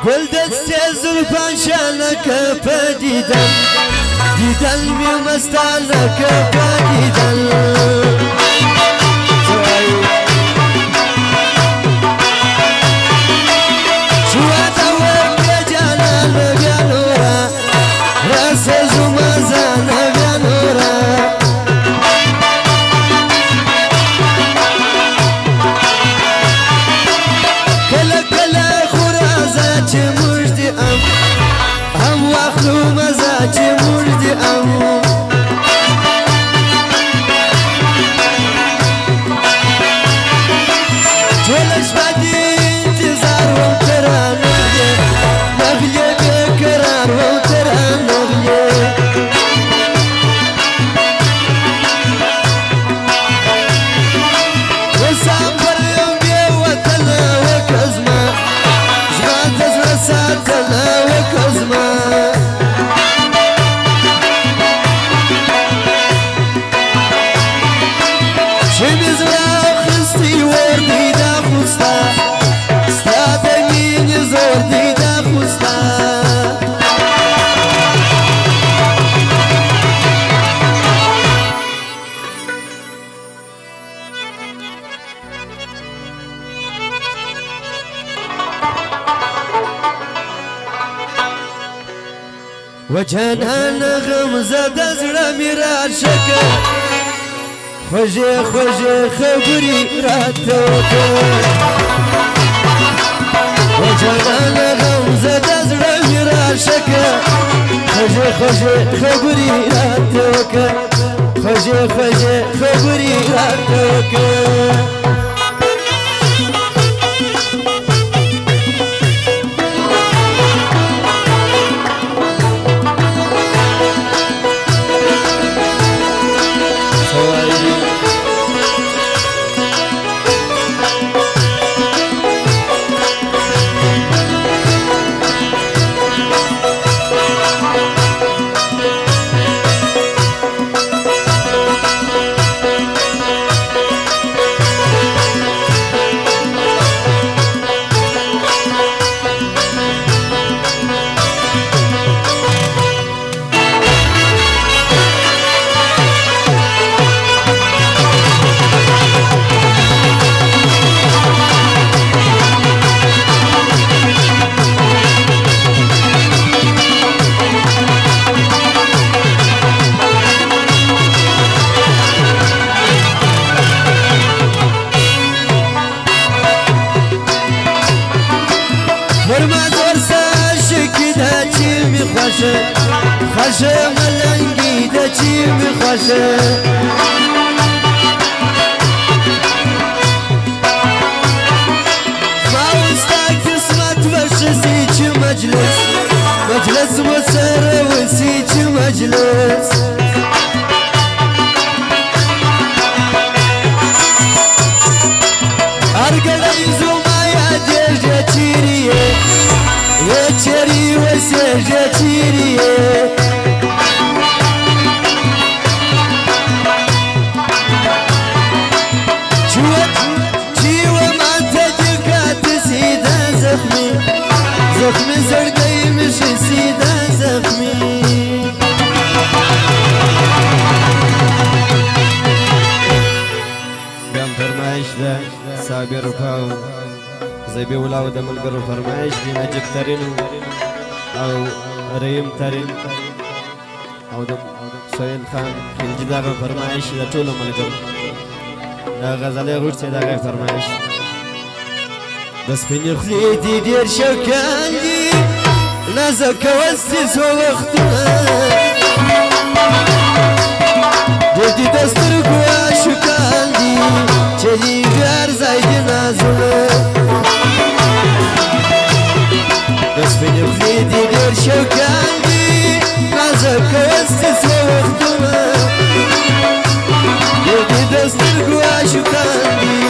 گل دسته زلفان شانك پدیدن دیدن می مستانك پدیدن وجنان غمزة زړه مې راشکه خوږې خوږې خبرې راته وکړه وجنان غمزة زړه مې راشکه خوږې خوږې خبرې راته وکړه خوږې خوږې خبرې راته وکړه خوشه ملنگی ده چی می خوشه ما وستا قسمت باشه سی چی مجلس مجلس و سر و سی چی مجلس ارگلای زومایا دیجه چیریه یه چری و سیجه چیریه زخمی زرگی میشه سیده زخمی بیام فرمایش ده صابر پاو زیبی ولاو ده ملگر فرمایش دی نجیب ترین او ریم ترین او ده سویل خان خلجی ده فرمایش ده طول ملگر ده غزالی غوش سی ده فرمایش دسپینی خلی دی دیر شکن دی نزک وستی سو وقتونه دیدی دستر گویا شکن دی چلی بیار زایدی نازونه دسپینی خلی دی دیر شکن دی نزک وستی سو وقتونه دیدی دستر گویا شکن دی